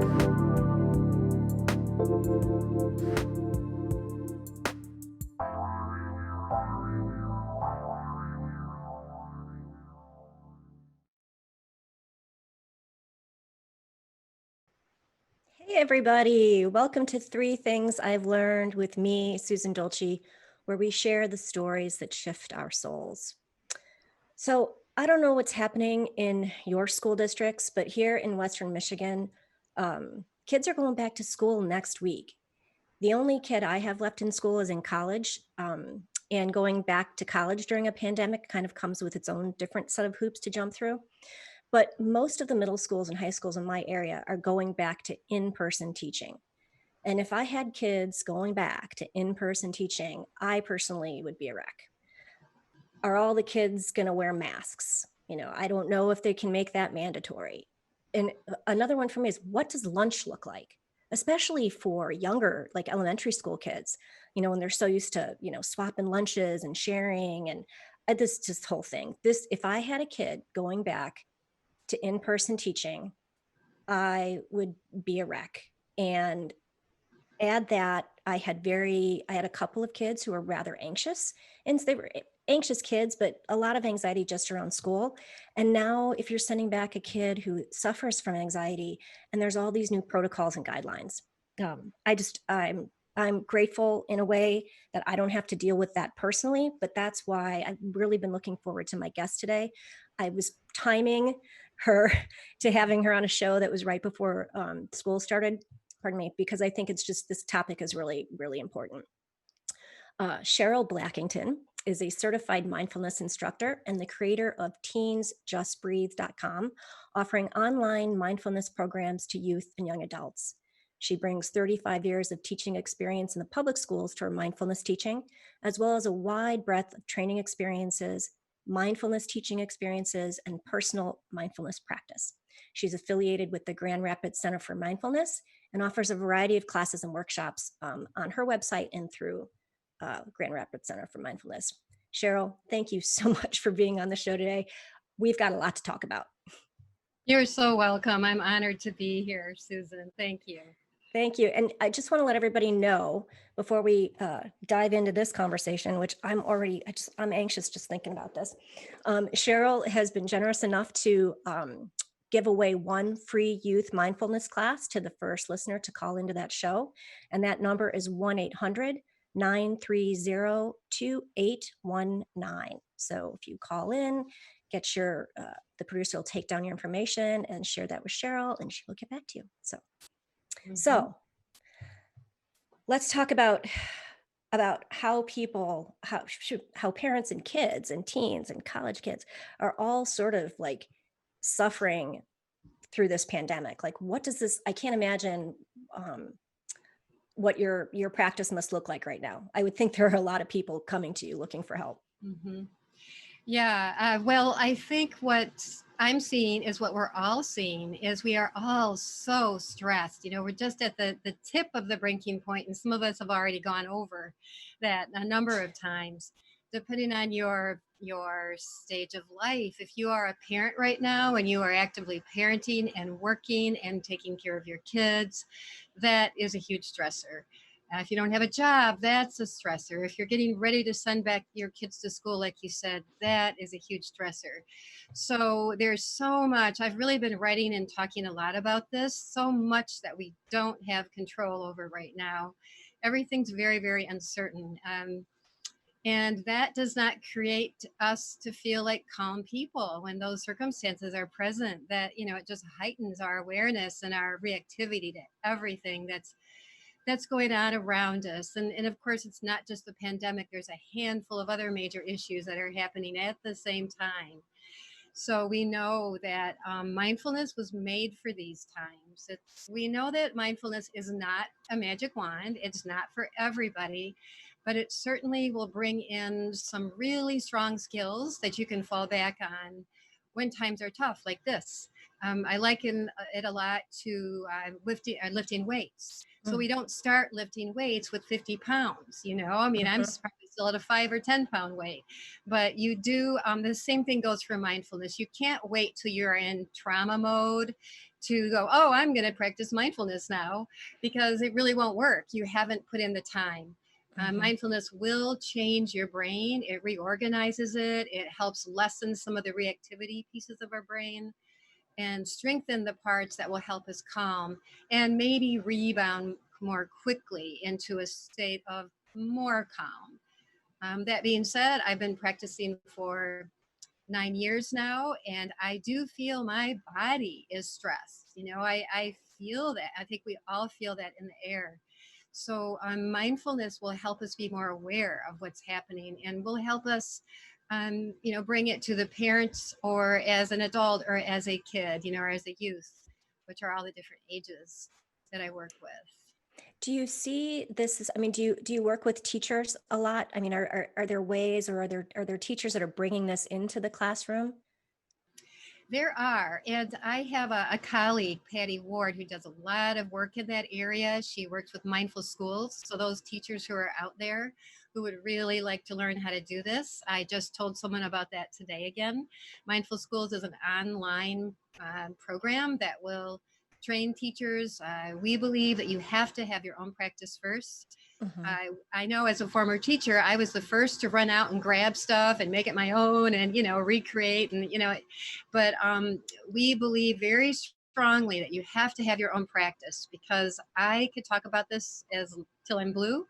Hey everybody, welcome to Three Things I've Learned with me, Susan Dolci, where we share the stories that shift our souls. So I don't know what's happening in your school districts, but here in Western Michigan, kids are going back to school next week. The only kid I have left in school is in college, and going back to college during a pandemic kind of comes with its own different set of hoops to jump through. But most of the middle schools and high schools in my area are going back to in-person teaching. And if I had kids going back to in-person teaching, I personally would be a wreck. Are all the kids going to wear masks? I don't know if they can make that mandatory. And another one for me is, what does lunch look like? Especially for younger, like elementary school kids, when they're so used to, swapping lunches and sharing and this whole thing. If I had a kid going back to in-person teaching, I would be a wreck. And add that I had a couple of kids who were rather anxious, and they were anxious kids, but a lot of anxiety just around school. And now if you're sending back a kid who suffers from anxiety and there's all these new protocols and guidelines, I'm grateful in a way that I don't have to deal with that personally, but that's why I've really been looking forward to my guest today. I was timing her to having her on a show that was right before school started, pardon me, because I think this topic is really, really important. Cheryl Blackington is a certified mindfulness instructor and the creator of teensjustbreathe.com, offering online mindfulness programs to youth and young adults. She brings 35 years of teaching experience in the public schools to her mindfulness teaching, as well as a wide breadth of training experiences, mindfulness teaching experiences, and personal mindfulness practice. She's affiliated with the Grand Rapids Center for Mindfulness and offers a variety of classes and workshops on her website and through Grand Rapids Center for Mindfulness. Cheryl, thank you so much for being on the show today. We've got a lot to talk about. You're so welcome. I'm honored to be here, Susan. Thank you. Thank you. And I just want to let everybody know before we dive into this conversation, which I'm anxious just thinking about this. Cheryl has been generous enough to give away one free youth mindfulness class to the first listener to call into that show. And that number is 1-800-930-2819. So if you call in, the producer will take down your information and share that with Cheryl, and she will get back to you. So let's talk about how parents and kids and teens and college kids are all sort of like suffering through this pandemic. Like, I can't imagine what your practice must look like right now. I would think there are a lot of people coming to you looking for help. Mm-hmm. Yeah, well, I think what I'm seeing is what we're all seeing is we are all so stressed. We're just at the tip of the breaking point, and some of us have already gone over that a number of times, depending on your stage of life. If you are a parent right now and you are actively parenting and working and taking care of your kids, that is a huge stressor. If you don't have a job, that's a stressor. If you're getting ready to send back your kids to school, like you said, that is a huge stressor. So there's so much. I've really been writing and talking a lot about this, so much that we don't have control over right now. Everything's very, very uncertain. And that does not create us to feel like calm people when those circumstances are present. That, it just heightens our awareness and our reactivity to everything that's going on around us. And of course, it's not just the pandemic. There's a handful of other major issues that are happening at the same time. So we know that mindfulness was made for these times. We know that mindfulness is not a magic wand. It's not for everybody, but it certainly will bring in some really strong skills that you can fall back on when times are tough, like this. I liken it a lot to lifting weights. So we don't start lifting weights with 50 pounds, I'm probably still at a 5 or 10 pound weight, but you do, the same thing goes for mindfulness. You can't wait till you're in trauma mode to go, oh, I'm going to practice mindfulness now, because it really won't work. You haven't put in the time. Mhm. Mindfulness will change your brain. It reorganizes it. It helps lessen some of the reactivity pieces of our brain and strengthen the parts that will help us calm and maybe rebound more quickly into a state of more calm. That being said, I've been practicing for 9 years now, and I do feel my body is stressed. I feel that. I think we all feel that in the air. So, mindfulness will help us be more aware of what's happening and will help us, bring it to the parents or as an adult or as a kid, or as a youth, which are all the different ages that I work with. Do you see this as, I mean, do you work with teachers a lot? I mean, are there ways, or are there teachers that are bringing this into the classroom? There are. And I have a colleague, Patty Ward, who does a lot of work in that area. She works with mindful schools. So, those teachers who are out there who would really like to learn how to do this, I just told someone about that today again. Mindful Schools is an online program that will train teachers. We believe that you have to have your own practice first. Mhm. I know as a former teacher, I was the first to run out and grab stuff and make it my own and, recreate but we believe very strongly that you have to have your own practice, because I could talk about this as till I'm blue,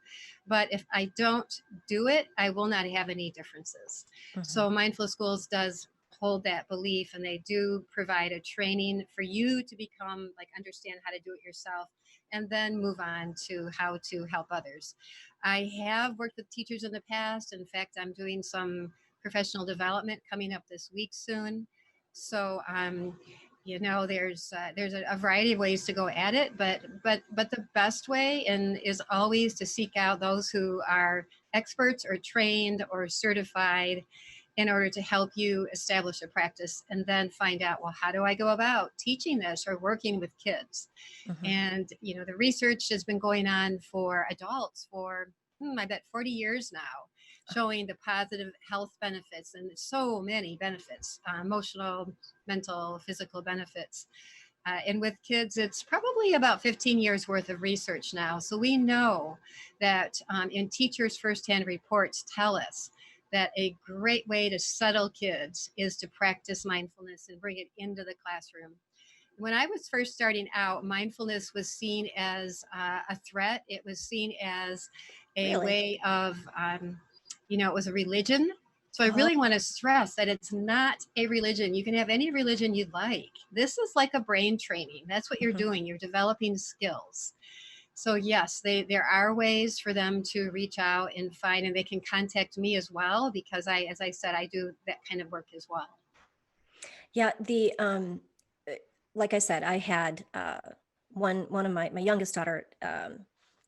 but if I don't do it, I will not have any differences. Mhm. So Mindful Schools does hold that belief, and they do provide a training for you to become like understand how to do it yourself and then move on to how to help others. I have worked with teachers in the past. In fact, I'm doing some professional development coming up this week soon. So, there's a variety of ways to go at it, but the best way and is always to seek out those who are experts or trained or certified in order to help you establish a practice, and then find out, well, how do I go about teaching this or working with kids? Mhm. And, the research has been going on for adults for, I bet, 40 years now, showing the positive health benefits and so many benefits, emotional, mental, physical benefits. And with kids, it's probably about 15 years worth of research now. So we know that, in teachers' firsthand reports tell us that a great way to settle kids is to practice mindfulness and bring it into the classroom. When I was first starting out, mindfulness was seen as a threat. It was seen as a Really? way of, it was a religion. So I Oh. really want to stress that it's not a religion. You can have any religion you'd like. This is like a brain training. That's what you're Mhm. doing. You're developing skills. So yes, there are ways for them to reach out and find, and they can contact me as well, because as I said, I do that kind of work as well. Yeah, uh, like I said, I had one of my youngest daughter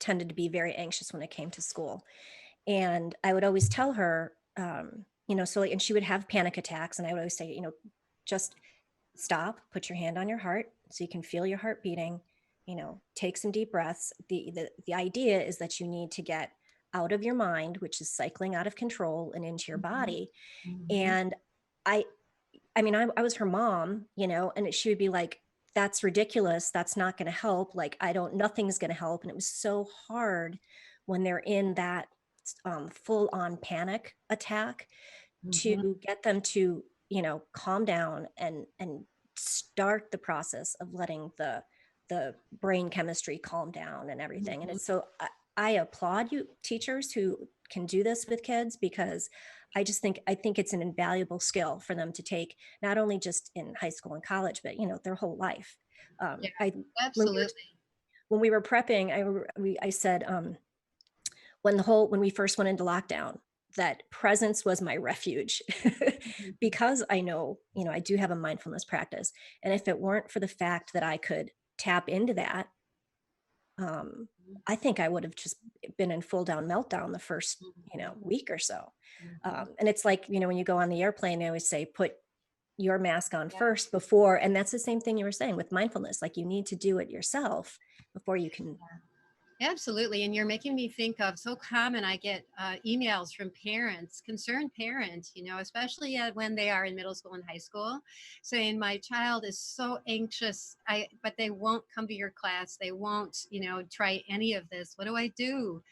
tended to be very anxious when it came to school, and I would always tell her, so and she would have panic attacks, and I would always say, just stop, put your hand on your heart so you can feel your heart beating, take some deep breaths. The idea is that you need to get out of your mind, which is cycling out of control, and into your Mhm. body. Mhm. And I I mean, I was her mom, and she would be like, that's ridiculous. That's not going to help. Like, nothing's going to help. And it was so hard when they're in that full on panic attack Mhm. to get them to, calm down and start the process of letting the brain chemistry calm down and everything. And Mhm. it's so I applaud you teachers who can do this with kids, because I think it's an invaluable skill for them to take, not only just in high school and college, but their whole life. Yeah, I when we were absolutely. when we were prepping, I said, when we first went into lockdown, that presence was my refuge, Mhm. because I know, I do have a mindfulness practice. And if it weren't for the fact that I could tap into that, um, I think I would have just been in full down meltdown the first, Mhm. week or so. Mhm. And it's like, when you go on the airplane, they always say, put your mask on Yeah, first before, and that's the same thing you were saying with mindfulness. Like, you need to do it yourself before you can yeah. Absolutely. And you're making me think of so common. I get emails from parents, concerned parents, especially when they are in middle school and high school, saying my child is so anxious, but they won't come to your class. They won't, try any of this. What do I do?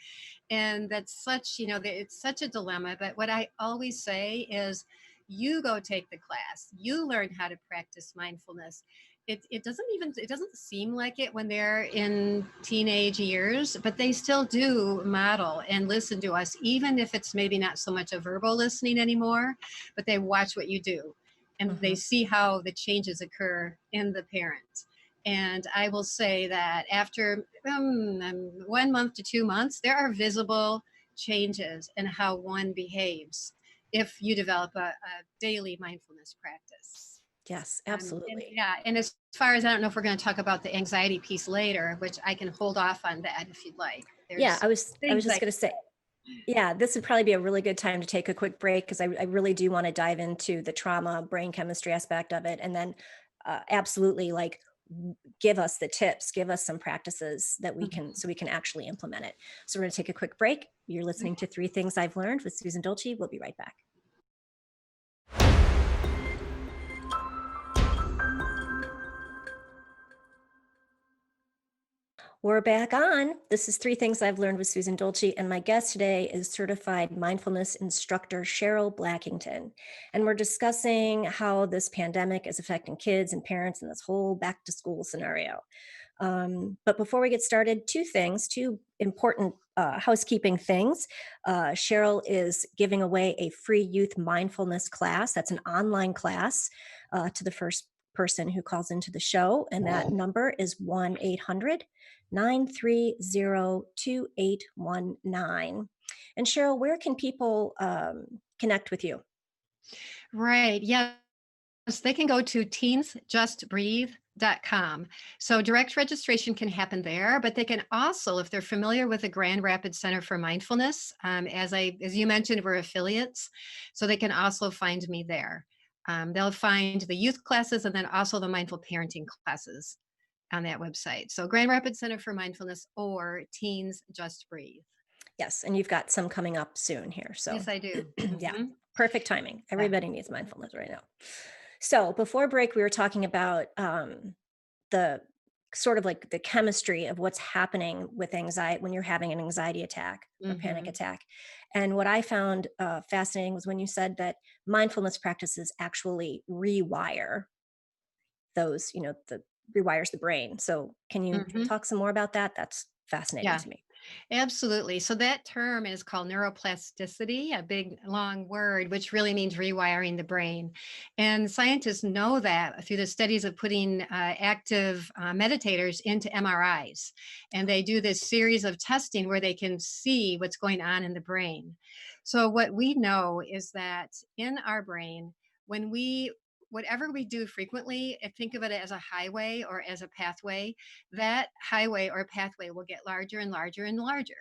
And that's such, it's such a dilemma. But what I always say is, you go take the class, you learn how to practice mindfulness. It doesn't seem like it when they're in teenage years, but they still do model and listen to us, even if it's maybe not so much a verbal listening anymore, but they watch what you do and they Hmm. see how the changes occur in the parent. And I will say that after 1 month to 2 months, there are visible changes in how one behaves if you develop a daily mindfulness practice. Yes, And absolutely. yeah, and as far as I don't know if we're going to talk about the anxiety piece later, which I can hold off on that if you'd like. Yeah, There's I was things just I going can to say, yeah, this would probably be a really good time to take a quick break because I really do want to dive into the trauma brain chemistry aspect of it. And then absolutely like give us the tips, give us some practices that we say. can, so we can actually implement it. So we're going to take a quick break. You're listening to Three Things I've Learned with Susan Dolci. We'll be right back. We're back on. This is Three Things I've Learned with Susan Dolci, and my guest today is certified mindfulness instructor Cheryl Blackington. And we're discussing how this pandemic is affecting kids and parents in this whole back to school scenario. But before we get started, two important housekeeping things. Cheryl is giving away a free youth mindfulness class. That's an online class to the first person who calls into the show. And that number is 1 800 930 2819. And Cheryl, where can people connect with you? Right. Yes, they can go to teensjustbreathe.com. So direct registration can happen there, but they can also, if they're familiar with the Grand Rapids Center for Mindfulness, as you mentioned, we're affiliates, so they can also find me there. They'll find the youth classes and then also the mindful parenting classes on that website. So Grand Rapids Center for Mindfulness or Teens Just Breathe. Yes, and you've got some coming up soon here. So, Yes, I do. yeah, Hmm. perfect timing. Yeah. Everybody needs mindfulness right now. So, before break, we were talking about the sort of like the chemistry of what's happening with anxiety when you're having an anxiety attack or panic Hmm. attack. And what I found fascinating was when you said that mindfulness practices actually rewire those, the rewires the brain. So, can you Hmm. talk some more about that? That's fascinating Yeah. to me. Absolutely. So that term is called neuroplasticity, a big long word, which really means rewiring the brain. And scientists know that through the studies of putting active meditators into MRIs. And they do this series of testing where they can see what's going on in the brain. So what we know is that in our brain, when we whatever we do frequently, think of it as a highway or as a pathway, that highway or pathway will get larger and larger and larger.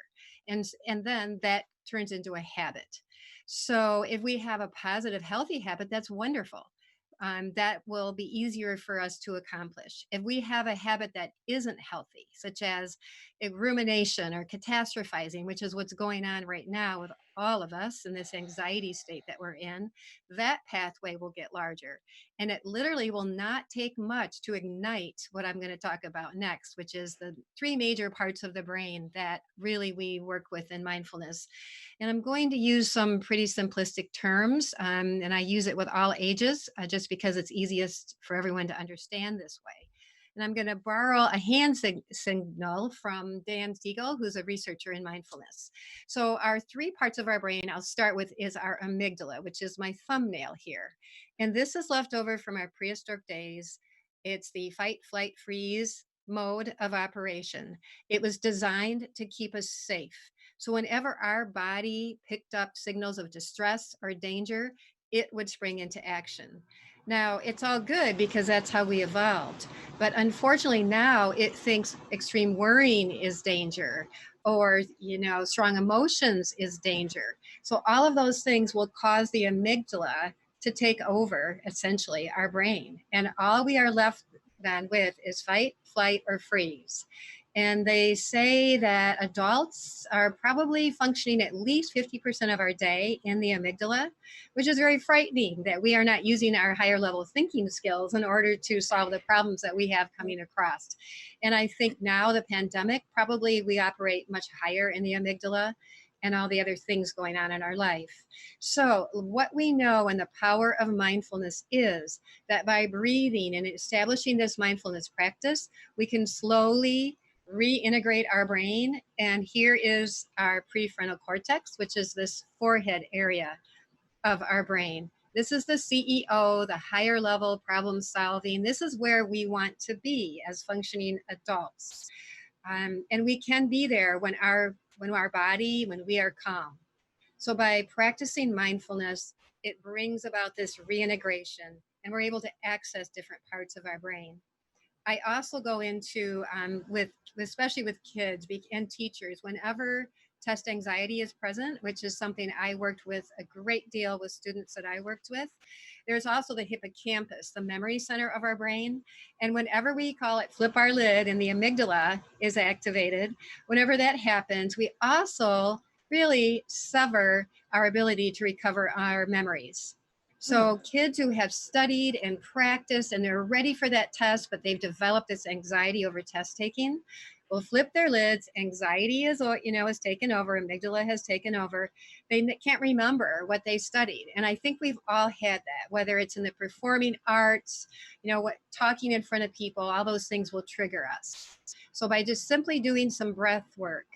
And then that turns into a habit. So if we have a positive, healthy habit, that's wonderful. That will be easier for us to accomplish. If we have a habit that isn't healthy, such as rumination or catastrophizing, which is what's going on right now with all of us in this anxiety state that we're in, that pathway will get larger. And it literally will not take much to ignite what I'm going to talk about next, which is the three major parts of the brain that really we work with in mindfulness. And I'm going to use some pretty simplistic terms, and I use it with all ages just because it's easiest for everyone to understand this way. And I'm going to borrow a hand signal from Dan Siegel, who's a researcher in mindfulness. So, our three parts of our brain, I'll start with, is our amygdala, which is my thumbnail here. And this is left over from our prehistoric days. It's the fight, flight, freeze mode of operation. It was designed to keep us safe. So whenever our body picked up signals of distress or danger, it would spring into action. Now, it's all good because that's how we evolved. But unfortunately, now it thinks extreme worrying is danger or, strong emotions is danger. So all of those things will cause the amygdala to take over essentially our brain. And all we are left then with is fight, flight, or freeze. And they say that adults are probably functioning at least 50% of our day in the amygdala, which is very frightening that we are not using our higher level thinking skills in order to solve the problems that we have coming across. And I think now the pandemic, probably we operate much higher in the amygdala and all the other things going on in our life. So, what we know and the power of mindfulness is that by breathing and establishing this mindfulness practice, we can slowly reintegrate our brain. And here is our prefrontal cortex, which is this forehead area of our brain. This is the CEO, the higher level problem solving. This is where we want to be as functioning adults. And we can be there when we are calm. So by practicing mindfulness, it brings about this reintegration and we're able to access different parts of our brain. I also go into with especially with kids and teachers whenever test anxiety is present, which is something I worked with a great deal with students that I worked with. There's also the hippocampus, the memory center of our brain. And whenever we call it flip our lid and the amygdala is activated, whenever that happens, we also really sever our ability to recover our memories. Hmm. So kids who have studied and practiced and they're ready for that test, but they've developed this anxiety over test taking, will flip their lids. Anxiety is taken over. Amygdala has taken over. They can't remember what they studied. And I think we've all had that, whether it's in the performing arts, what talking in front of people, all those things will trigger us. So by just simply doing some breath work,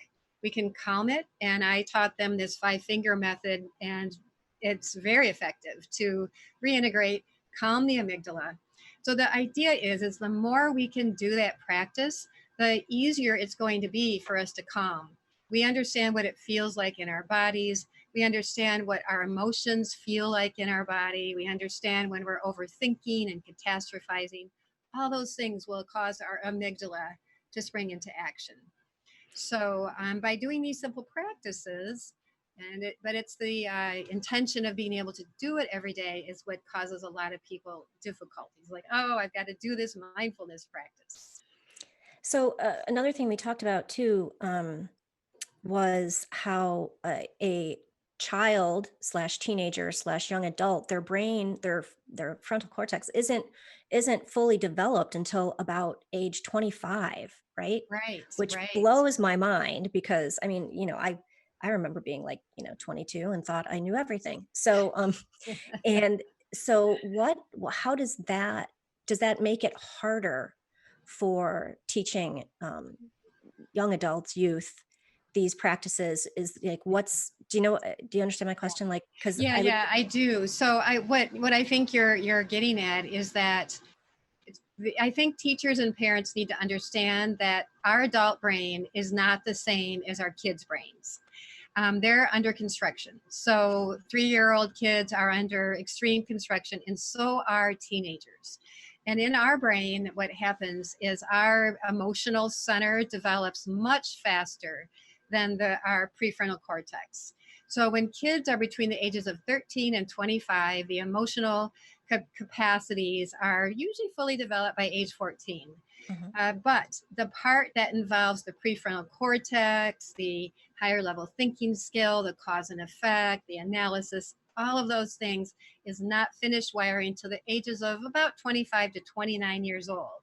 we can calm it. And I taught them this 5 finger method, and it's very effective to reintegrate, calm the amygdala. So the idea is the more we can do that practice, the easier it's going to be for us to calm. We understand what it feels like in our bodies. We understand what our emotions feel like in our body. We understand when we're overthinking and catastrophizing. All those things will cause our amygdala to spring into action. So by doing these simple practices, but it's the intention of being able to do it every day is what causes a lot of people difficulties. Like, oh, I've got to do this mindfulness practice. So another thing we talked about too was how a child slash teenager slash young adult, their brain, their frontal cortex isn't fully developed until about age 25, right? Right, Which right. blows my mind because I mean, I remember being like, 22 and thought I knew everything. So and so how does that make it harder for teaching young adults, youth, these practices? Is like, do you understand my question? Like, because Yeah, I would. yeah, I do. So what I think you're getting at is that I think teachers and parents need to understand that our adult brain is not the same as our kids' brains. They're under construction. So 3-year-old kids are under extreme construction, and so are teenagers. And in our brain, what happens is our emotional center develops much faster than our prefrontal cortex. So when kids are between the ages of 13 and 25, the emotional capacities are usually fully developed by age 14. Mhm. But the part that involves the prefrontal cortex, the higher level thinking skill, the cause and effect, the analysis, all of those things is not finished wiring till the ages of about 25 to 29 years old.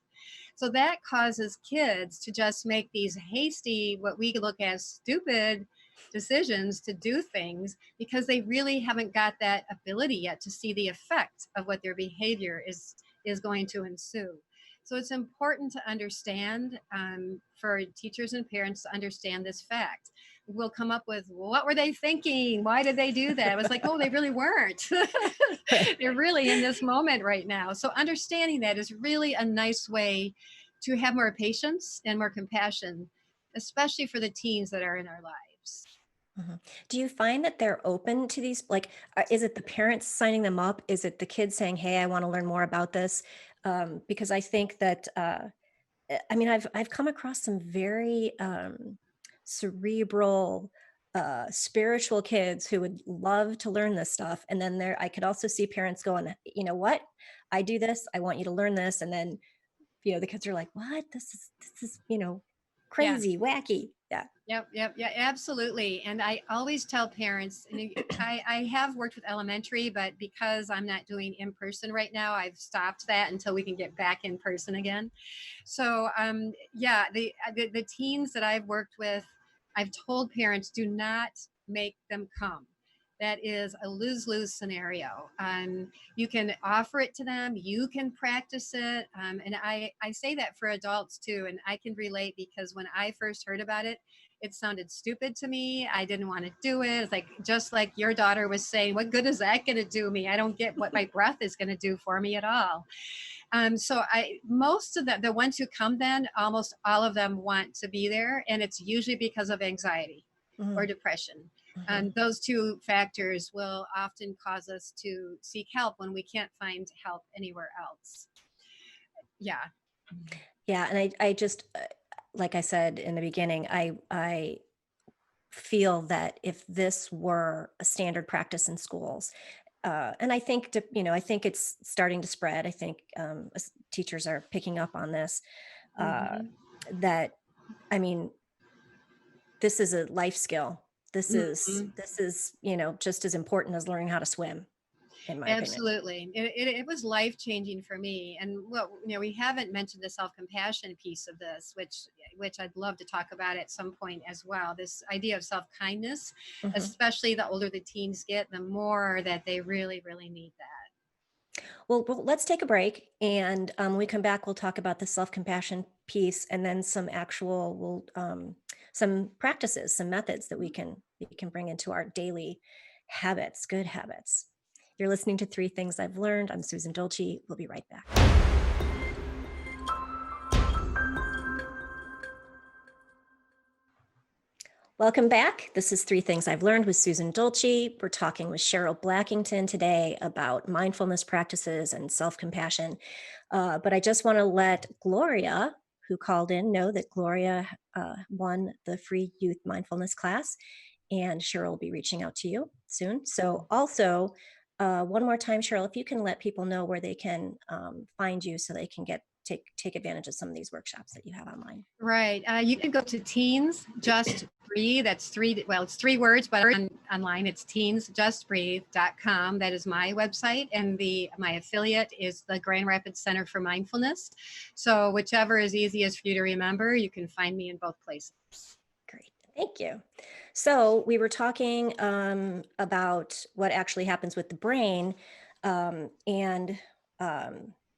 So that causes kids to just make these hasty, what we look as stupid decisions to do things because they really haven't got that ability yet to see the effect of what their behavior is going to ensue. So it's important to understand for teachers and parents to understand this fact. We'll come up with, well, what were they thinking? Why did they do that? I was like, oh, they really weren't. Right. They're really in this moment right now. So understanding that is really a nice way to have more patience and more compassion, especially for the teens that are in our lives. Mhm. Do you find that they're open to these? Like, is it the parents signing them up? Is it the kids saying, "Hey, I want to learn more about this"? Because I think that I mean, I've come across some very cerebral, spiritual kids who would love to learn this stuff, and then I could also see parents going, "You know what? I do this. I want you to learn this," and then the kids are like, "What? This is Yeah. crazy, wacky. Yeah. Yep, yep, yeah, absolutely. And I always tell parents, and I have worked with elementary, but because I'm not doing in person right now, I've stopped that until we can get back in person again. So, yeah, the teens that I've worked with, I've told parents, do not make them come. That is a lose-lose scenario. You can offer it to them, you can practice it, and I say that for adults too, and I can relate because when I first heard about it, it sounded stupid to me. I didn't want to do it. It's like, just like your daughter was saying, what good is that going to do me? I don't get what my breath is going to do for me at all. So most of the ones who come then, almost all of them want to be there. And it's usually because of anxiety or Mhm, depression. mhm. And those two factors will often cause us to seek help when we can't find help anywhere else. Yeah. Yeah, and I just, like I said in the beginning, I feel that if this were a standard practice in schools, and I think I think it's starting to spread. I think teachers are picking up on this. Uh, Hmm. that I mean, this is a life skill. Hmm. This is just as important as learning how to swim, in my opinion. Absolutely. It was life changing for me. And well, we haven't mentioned the self compassion piece of this, which I'd love to talk about at some point as well. This idea of self kindness, Mhm. especially the older the teens get, the more that they really, really need that. Well, let's take a break, and when we come back, we'll talk about the self-compassion piece, and then some practices, some methods that we can bring into our daily habits, good habits. You're listening to Three Things I've Learned. I'm Susan Dolci. We'll be right back. Welcome back. This is Three Things I've Learned with Susan Dolci. We're talking with Cheryl Blackington today about mindfulness practices and self compassion. But I just want to let Gloria, who called in, know that Gloria won the free youth mindfulness class, and Cheryl will be reaching out to you soon. So, also, one more time, Cheryl, if you can let people know where they can find you so they can take advantage of some of these workshops that you have online. Right. You can go to Teens Just Breathe. That's three, well, it's three words, but online it's teensjustbreathe.com. That is my website. And my affiliate is the Grand Rapids Center for Mindfulness. So whichever is easiest for you to remember, you can find me in both places. Great. Thank you. So we were talking about what actually happens with the brain, and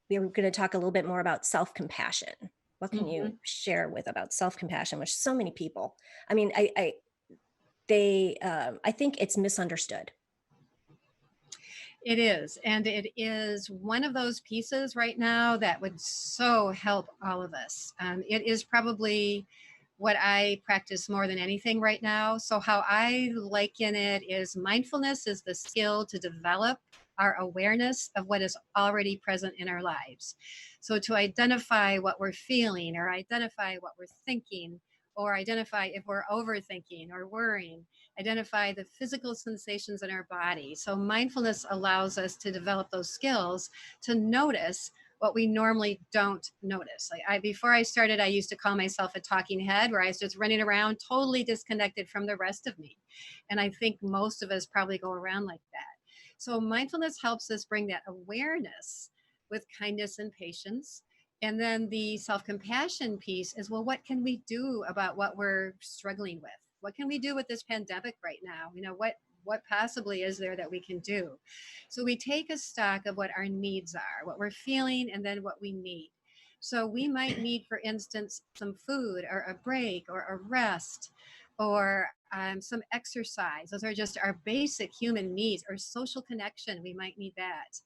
we were going to talk a little bit more about self-compassion. What can you Mhm. share with about self-compassion, which so many people, I mean, I think it's misunderstood. It is. And it is one of those pieces right now that would so help all of us. It is probably what I practice more than anything right now. So, how I liken it is mindfulness is the skill to develop our awareness of what is already present in our lives. So, to identify what we're feeling or identify what we're thinking or identify if we're overthinking or worrying, identify the physical sensations in our body. So, mindfulness allows us to develop those skills to notice what we normally don't notice. Like before I started, I used to call myself a talking head, where I was just running around, totally disconnected from the rest of me. And I think most of us probably go around like that. So, mindfulness helps us bring that awareness with kindness and patience. And then the self compassion piece is, well, what can we do about what we're struggling with? What can we do with this pandemic right now? What possibly is there that we can do? So we take a stock of what our needs are, what we're feeling, and then what we need. So we might need, for instance, some food or a break or a rest or some exercise. Those are just our basic human needs, or social connection. We might need that.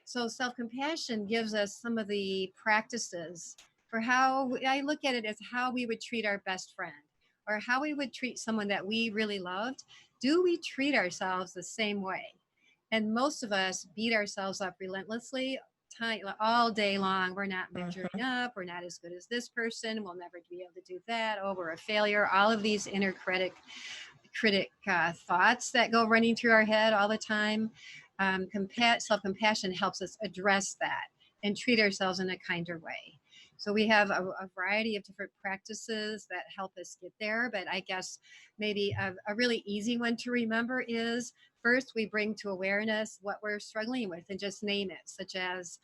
So self compassion gives us some of the practices for how I look at it as how we would treat our best friend or how we would treat someone that we really loved. Do we treat ourselves the same way? And most of us beat ourselves up relentlessly all day long. We're not measuring Mhm. up. We're not as good as this person. We'll never be able to do that. Oh, we're a failure. All of these inner critic thoughts that go running through our head all the time. Self compassion helps us address that and treat ourselves in a kinder way. So we have a variety of different practices that help us get there. But I guess maybe a really easy one to remember is first we bring to awareness what we're struggling with and just name it, such as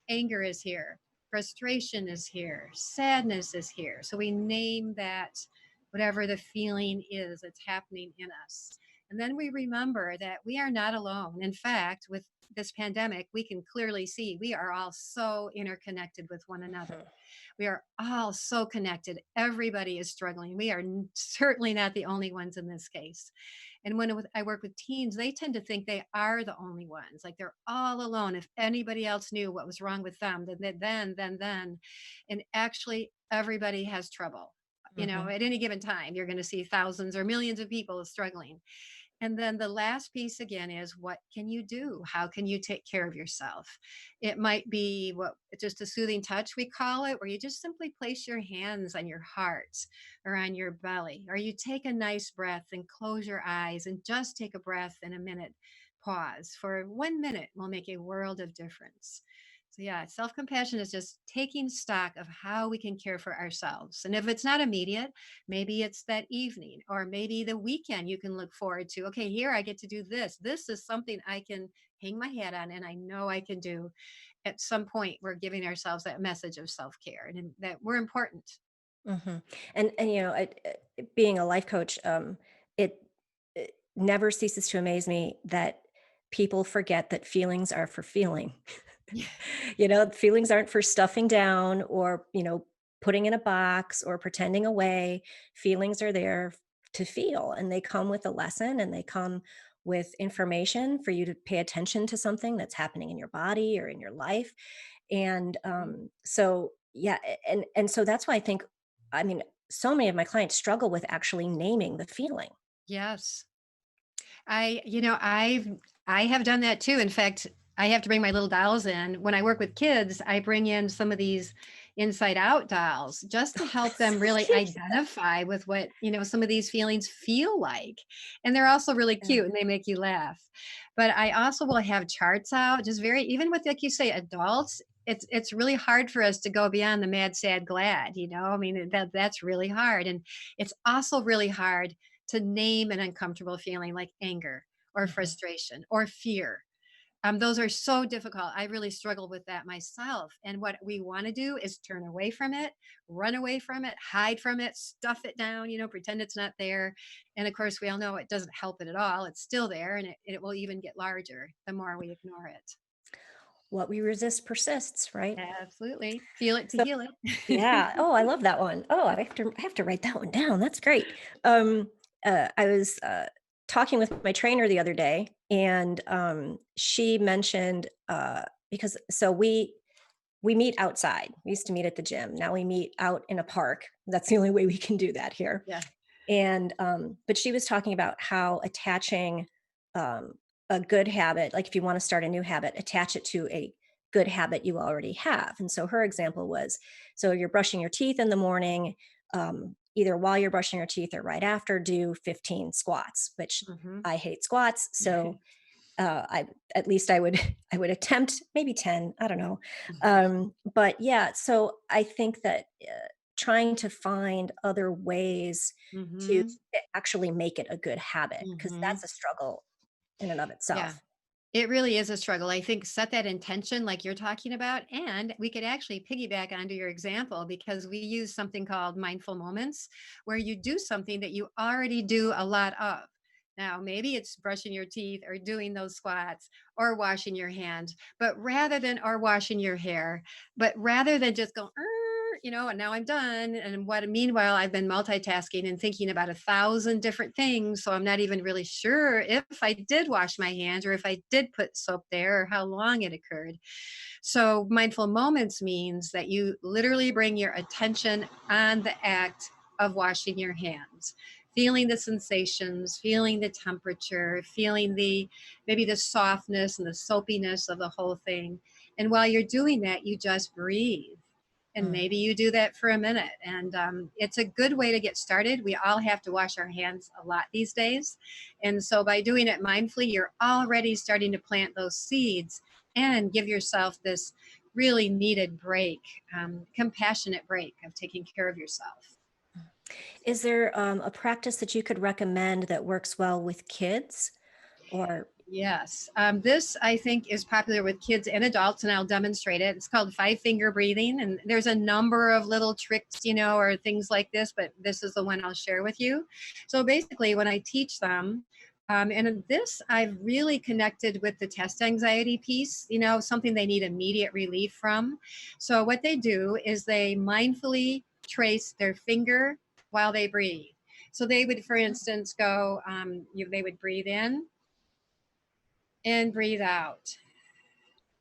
anger is here, frustration is here, sadness is here. So we name that, whatever the feeling is that's happening in us. And then we remember that we are not alone. In fact, with this pandemic, we can clearly see we are all so interconnected with one another. Mhm. We are all so connected. Everybody is struggling. We are certainly not the only ones in this case. And when I work with teens, they tend to think they are the only ones, like they're all alone. If anybody else knew what was wrong with them, then, and actually, everybody has trouble. Mhm. At any given time, you're going to see thousands or millions of people struggling. And then the last piece again is what can you do? How can you take care of yourself? It might be what just a soothing touch, we call it, where you just simply place your hands on your heart or on your belly, or you take a nice breath and close your eyes and just take a breath in a minute. Pause for 1 minute will make a world of difference. So, yeah, self compassion is just taking stock of how we can care for ourselves. And if it's not immediate, maybe it's that evening or maybe the weekend you can look forward to. Okay, here I get to do this. This is something I can hang my hat on and I know I can do. At some point, we're giving ourselves that message of self care and that we're important. Mhm. And being a life coach, it never ceases to amaze me that people forget that feelings are for feeling. Feelings aren't for stuffing down or, putting in a box or pretending away. Feelings are there to feel, and they come with a lesson, and they come with information for you to pay attention to something that's happening in your body or in your life. And so, yeah, and so that's why I mean, so many of my clients struggle with actually naming the feeling. Yes. I have done that too. In fact, I have to bring my little dolls in. When I work with kids, I bring in some of these inside out dolls just to help them really identify with what, some of these feelings feel like. And they're also really Yeah. cute and they make you laugh. But I also will have charts out, just very even with like you say, adults, it's really hard for us to go beyond the mad, sad, glad. I mean, that's really hard. And it's also really hard to name an uncomfortable feeling like anger or Mhm. frustration or fear. Those are so difficult. I really struggle with that myself. And what we want to do is turn away from it, run away from it, hide from it, stuff it down, pretend it's not there. And of course, we all know it doesn't help it at all. It's still there and it will even get larger the more we ignore it. What we resist persists, right? Absolutely. Feel it to So heal it. yeah. Oh, I love that one. Oh, I have to write that one down. That's great. Um, I was talking with my trainer the other day, and she mentioned because so we meet outside. We used to meet at the gym. Now we meet out in a park. That's the only way we can do that here. Yeah. And but she was talking about how attaching um, a good habit, like if you want to start a new habit, attach it to a good habit you already have. And so her example was, so you're brushing your teeth in the morning, either while you're brushing your teeth or right after, do 15 squats, which Hmm. I hate squats. So I at least I would I would attempt maybe 10. I don't know, but yeah. So I think that trying to find other ways to Hmm. actually make it a good habit, because Hmm. that's a struggle in and of Yeah. itself. It really is a struggle. I think set that intention like you're talking about. And we could actually piggyback onto your example because we use something called mindful moments where you do something that you already do a lot of. Now, maybe it's brushing your teeth or doing those squats or washing your hands, or washing your hair, but rather than just go, and now I'm done. And meanwhile, I've been multitasking and thinking about 1,000 different things. So I'm not even really sure if I did wash my hands or if I did put soap there or how long it occurred. So mindful moments means that you literally bring your attention on the act of washing your hands, feeling the sensations, feeling the temperature, feeling maybe the softness and the soapiness of the whole thing. And while you're doing that, you just breathe and Mm, maybe you do that for a minute. And it's a good way to get started. We all have to wash our hands a lot these days. And so by doing it mindfully, you're already starting to plant those seeds and give yourself this really needed break, compassionate break of taking care of yourself. Is there a practice that you could recommend that works well with kids? Or Yes. This, I think, is popular with kids and adults, and I'll demonstrate it. It's called five finger breathing. And there's a number of little tricks, or things like this, but this is the one I'll share with you. So basically, when I teach them, and this I've really connected with the test anxiety piece, something they need immediate relief from. So what they do is they mindfully trace their finger while they breathe. So they would, for instance, go, they would breathe in and breathe out.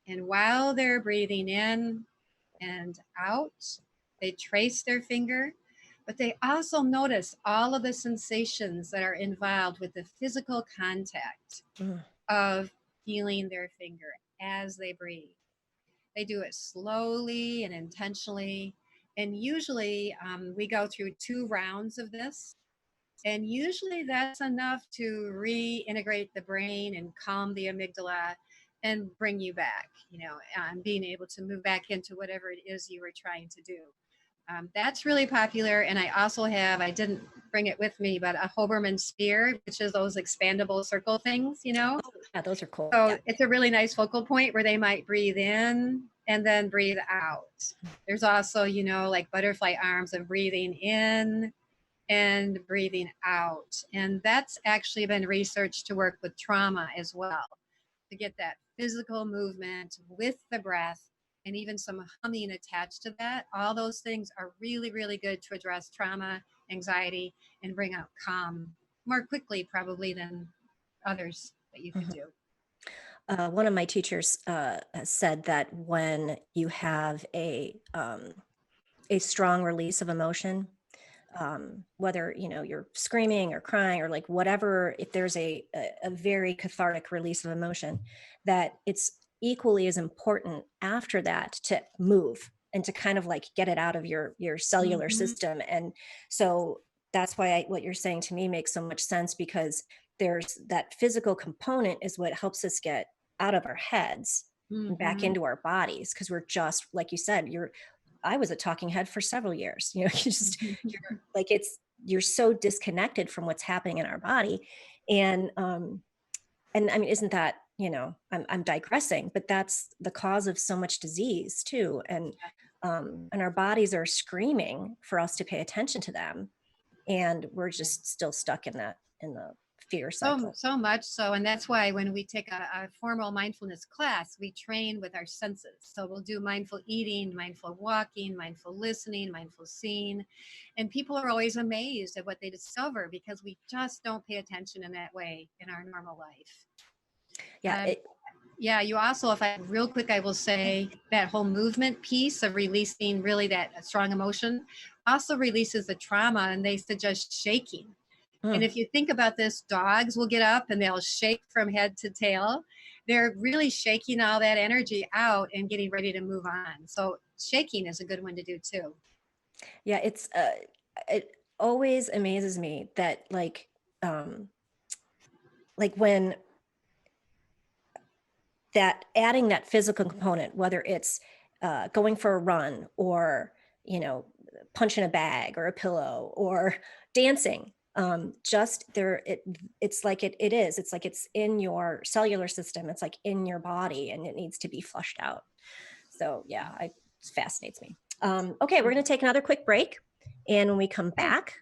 And while they're breathing in and out, they trace their finger, but they also notice all of the sensations that are involved with the physical contact mm, of feeling their finger as they breathe. They do it slowly and intentionally. And usually we go through 2 rounds of this. And usually that's enough to reintegrate the brain and calm the amygdala and bring you back, being able to move back into whatever it is you were trying to do. That's really popular. And I didn't bring it with me, but a Hoberman sphere, which is those expandable circle things. oh yeah, those are cool. So Yeah. it's a really nice focal point where they might breathe in and then breathe out. There's also, like butterfly arms of breathing in and breathing out. And that's actually been researched to work with trauma as well, to get that physical movement with the breath and even some humming attached to that. All those things are really, really good to address trauma, anxiety, and bring out calm more quickly, probably, than others that you could Mhm. do. One of my teachers has said that when you have a strong release of emotion, whether you're screaming or crying or like whatever, if there's a very cathartic release of emotion, that it's equally as important after that to move and to kind of like get it out of your cellular Mm-hmm. system. And so that's why what you're saying to me makes so much sense, because there's that physical component is what helps us get out of our heads and back Mm-hmm. into our bodies, because we're just like you said, I was a talking head for several years. You just you're like you're so disconnected from what's happening in our body. And I mean, isn't that, I'm digressing, but that's the cause of so much disease too. And our bodies are screaming for us to pay attention to them. And we're just still stuck in the fear cycle. So much so, and that's why when we take a formal mindfulness class, we train with our senses. So we'll do mindful eating, mindful walking, mindful listening, mindful seeing, and people are always amazed at what they discover because we just don't pay attention in that way in our normal life. Yeah. Um, yeah, you also, if I real quick, I will say that whole movement piece of releasing really that strong emotion also releases the trauma, and they suggest shaking. And Mm, if you think about this, dogs will get up and they'll shake from head to tail. They're really shaking all that energy out and getting ready to move on. So shaking is a good one to do too. yeah, it always amazes me that um when that adding that physical component, whether it's going for a run or, you know, punching a bag or a pillow or dancing, just there, it's like it's like it's in your cellular system, it's like in your body, and it needs to be flushed out. So yeah, it fascinates me. Okay, we're going to take another quick break. And when we come Okay. back,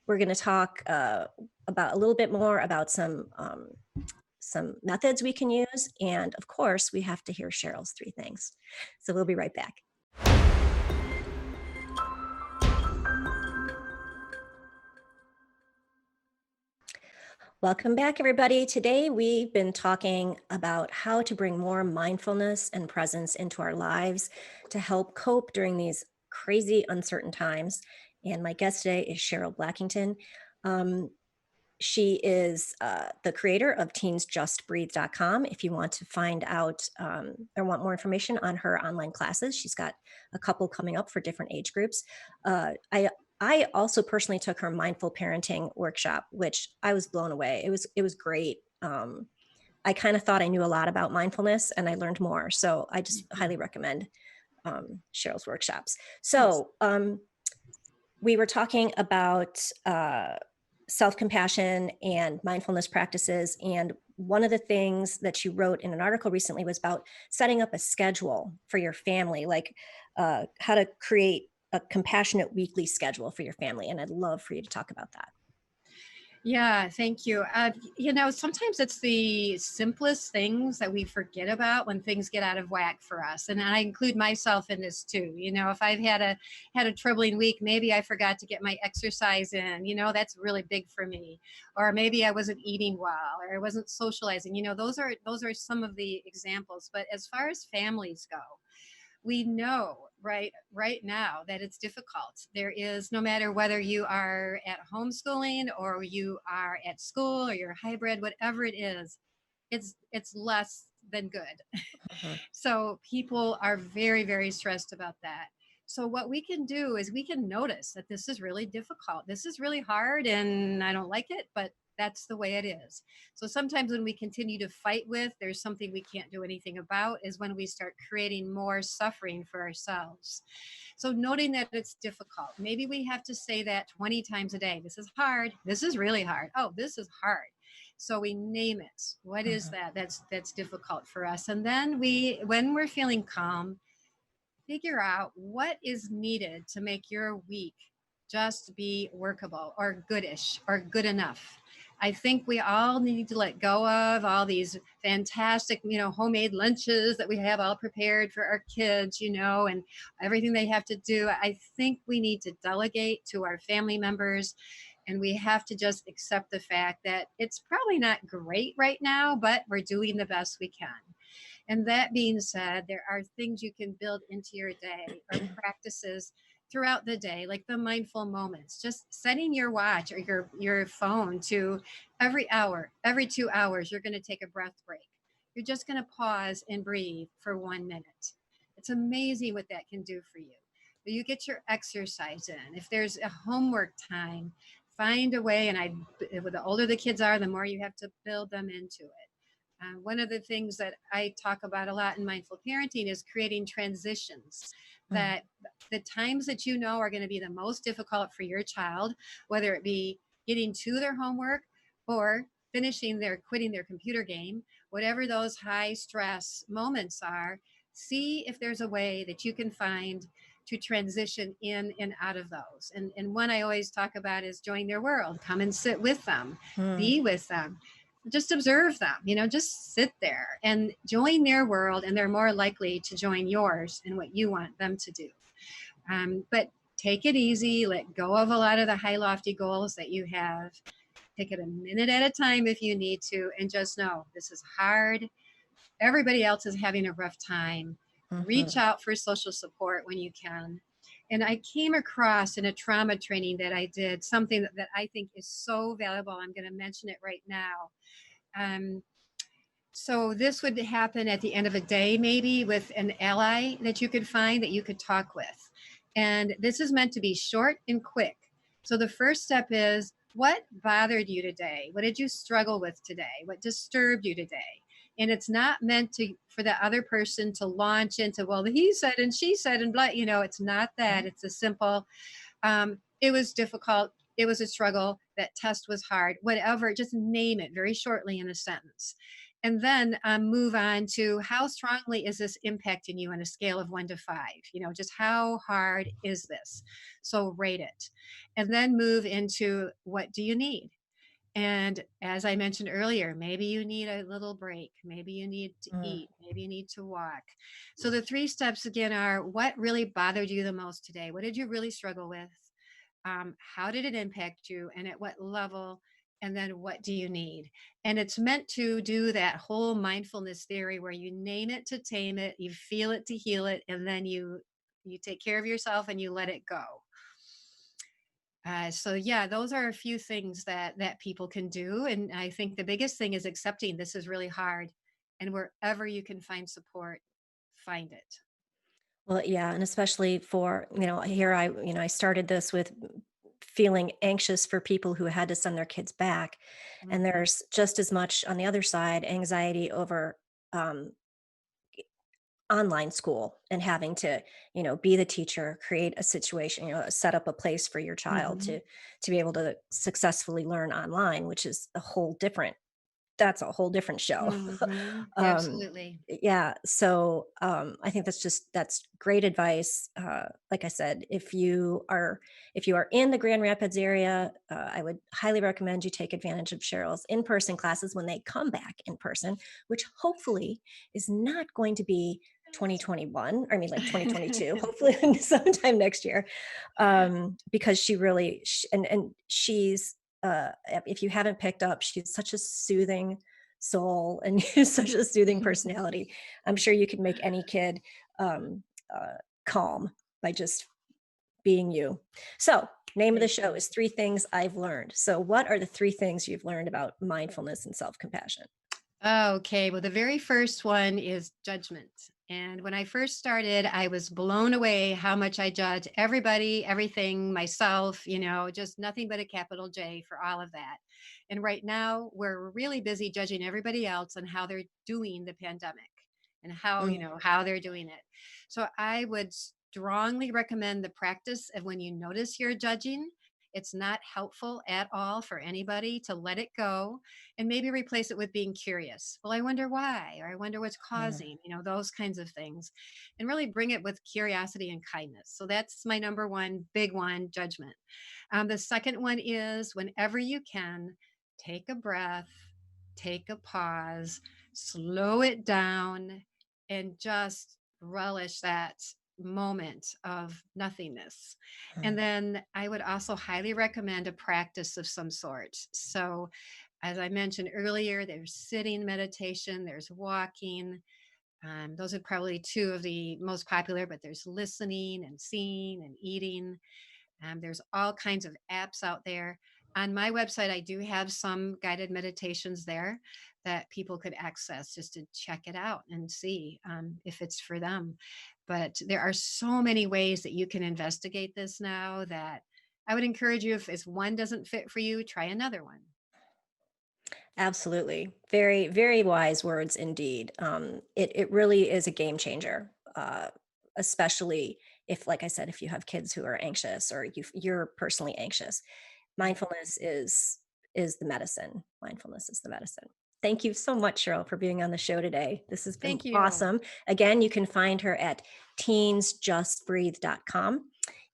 we're going to talk about a little bit more about some methods we can use. And of course, we have to hear Cheryl's 3 things. So we'll be right back. Welcome back, everybody. Today, we've been talking about how to bring more mindfulness and presence into our lives to help cope during these crazy, uncertain times. And my guest today is Cheryl Blackington. Um, She is the creator of teensjustbreathe.com. If you want to find out or want more information on her online classes, she's got a couple coming up for different age groups. I also personally took her mindful parenting workshop, which I was blown away. It was great. I kind of thought I knew a lot about mindfulness and I learned more. So I just Mhm. highly recommend Cheryl's workshops. Yes. So we were talking about self compassion and mindfulness practices. And one of the things that you wrote in an article recently was about setting up a schedule for your family, like how to create a compassionate weekly schedule for your family. And I'd love for you to talk about that. Yeah, thank you. Sometimes it's the simplest things that we forget about when things get out of whack for us, and I include myself in this too. If I've had a troubling week, maybe I forgot to get my exercise in. That's really big for me. Or maybe I wasn't eating well, or I wasn't socializing. Those are some of the examples. But as far as families go, we know right now that it's difficult. There is, no matter whether you are at homeschooling or you are at school or you're hybrid, whatever it is, it's less than good. Mhm. So people are very, very stressed about that. So what we can do is we can notice that this is really difficult. This is really hard and I don't like it, but that's the way it is. So sometimes when we continue to fight with, there's something we can't do anything about, is when we start creating more suffering for ourselves. So noting that it's difficult, maybe we have to say that 20 times a day. This is hard. This is really hard. Oh, this is hard. So we name it. What is Mhm. that? That's difficult for us. And then when we're feeling calm, figure out what is needed to make your week just be workable or goodish or good enough. I think we all need to let go of all these fantastic, homemade lunches that we have all prepared for our kids, and everything they have to do. I think we need to delegate to our family members, and we have to just accept the fact that it's probably not great right now, but we're doing the best we can. And that being said, there are things you can build into your day or practices throughout the day, like the mindful moments, just setting your watch or your phone to every hour, every 2 hours, you're going to take a breath break. You're just going to pause and breathe for 1 minute. It's amazing what that can do for you. But you get your exercise in. If there's a homework time, find a way. And the older the kids are, the more you have to build them into it. One of the things that I talk about a lot in mindful parenting is creating transitions, Mm. that the times that are going to be the most difficult for your child, whether it be getting to their homework or quitting their computer game, whatever those high stress moments are, see if there's a way that you can find to transition in and out of those. And one I always talk about is join their world, come and sit with them, Mm. be with them, just observe them, just sit there and join their world, and they're more likely to join yours and what you want them to do. But take it easy, let go of a lot of the high lofty goals that you have. Take it a minute at a time if you need to, and just know this is hard. Everybody else is having a rough time. Reach Mhm. out for social support when you can. And I came across in a trauma training that I did something that I think is so valuable. I'm going to mention it right now. um, so this would happen at the end of a day, maybe with an ally that you could find that you could talk with. And this is meant to be short and quick. So the first step is, what bothered you today? What did you struggle with today? What disturbed you today? And it's not meant to for the other person to launch into, well, he said and she said and blah. It's not that. It's a simple, it was difficult. It was a struggle. That test was hard. Whatever, just name it very shortly in a sentence. And then move on to, how strongly is this impacting you on a scale of 1 to 5? Just how hard is this? So rate it. And then move into, what do you need? And as I mentioned earlier, maybe you need a little break. Maybe you need to Mm. eat. Maybe you need to walk. So the three steps again are, what really bothered you the most today? What did you really struggle with? How did it impact you? And at what level? And then what do you need? And it's meant to do that whole mindfulness theory where you name it to tame it, you feel it to heal it, and then you take care of yourself and you let it go. So yeah, those are a few things that people can do, and I think the biggest thing is accepting this is really hard, and wherever you can find support, find it. Well, yeah, and especially for, here I started this with feeling anxious for people who had to send their kids back. And Mhm. there's just as much on the other side anxiety over um, online school and having to, be the teacher, create a situation, set up a place for your child Mhm. to be able to successfully learn online, which is that's a whole different show. Mhm. um, Absolutely. yeah, so I think that's great advice. Like I said, if you are in the Grand Rapids area, I would highly recommend you take advantage of Cheryl's in-person classes when they come back in person, which hopefully is not going to be 2021. I mean, like 2022. Hopefully, sometime next year, because she really and she's if you haven't picked up, she's such a soothing soul and such a soothing personality. I'm sure you could make any kid um, calm by just being you. So, name of the Thank show you. is Three Things I've Learned. So, what are the three things you've learned about mindfulness and self compassion? Okay, well, the very first one is judgment. And when I first started, I was blown away how much I judge everybody, everything, myself, just nothing but a capital J for all of that. And right now, we're really busy judging everybody else on how they're doing the pandemic and how they're doing it. So I would strongly recommend the practice of when you notice you're judging. It's not helpful at all for anybody to let it go and maybe replace it with being curious. Well, I wonder why, or I wonder what's Mm, causing, those kinds of things, and really bring it with curiosity and kindness. So that's my number one, big one, judgment. The second one is whenever you can, take a breath, take a pause, slow it down, and just relish that moment of nothingness. And mm, then I would also highly recommend a practice of some sort. So, as I mentioned earlier, there's sitting meditation, there's walking. Those are probably two of the most popular, but there's listening and seeing and eating. There's all kinds of apps out there. On my website, I do have some guided meditations there that people could access just to check it out and see if it's for them. But there are so many ways that you can investigate this now that I would encourage you, if one doesn't fit for you, try another one. absolutely. Very, very wise words indeed. It really is a game changer, especially if, like I said, if you have kids who are anxious or you're personally anxious. Mhm. Mindfulness is the medicine. Mindfulness is the medicine. Thank you so much, Cheryl, for being on the show today. This has been Thank you. awesome. Again, you can find her at teensjustbreathe.com.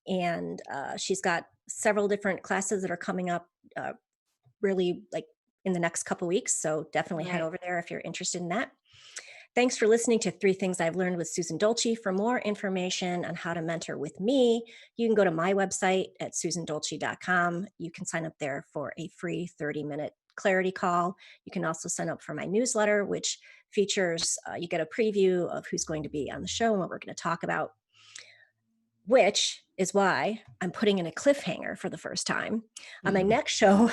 And she's got several different classes that are coming up really like in the next couple weeks. So definitely head Right. over there if you're interested in that. Thanks for listening to Three Things I've Learned with Susan Dolci. For more information on how to mentor with me, you can go to my website at susandolci.com. You can sign up there for a free 30-minute clarity call. You can also sign up for my newsletter, which features, you get a preview of who's going to be on the show and what we're going to talk about, which is why I'm putting in a cliffhanger for the first time. On my Mhm. next show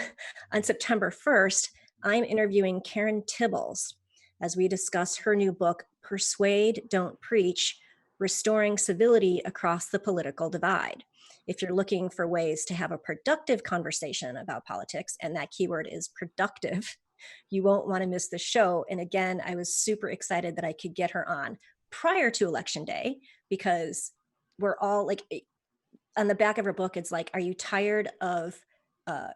on September 1st, I'm interviewing Karen Tibbles as we discuss her new book, Persuade, Don't Preach: Restoring Civility Across the Political Divide. If you're looking for ways to have a productive conversation about politics, and that keyword is productive, you won't want to miss the show. And again, I was super excited that I could get her on prior to Election Day because we're all like on the back of her book it's like, are you tired of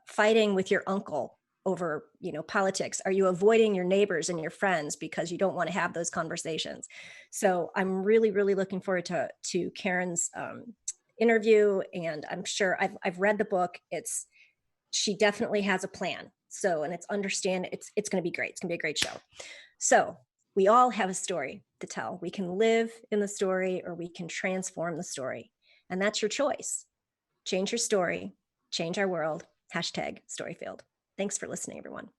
fighting with your uncle over politics? Are you avoiding your neighbors and your friends because you don't want to have those conversations? So I'm really, really looking forward to Karen's interview, and I'm sure I've read the book. She definitely has a plan, so, and it's going to be great. It's going to be a great show. So we all have a story to tell. We can live in the story or we can transform the story. And that's your choice. Change your story, change our world. Hashtag Storyfield. Thanks for listening, everyone.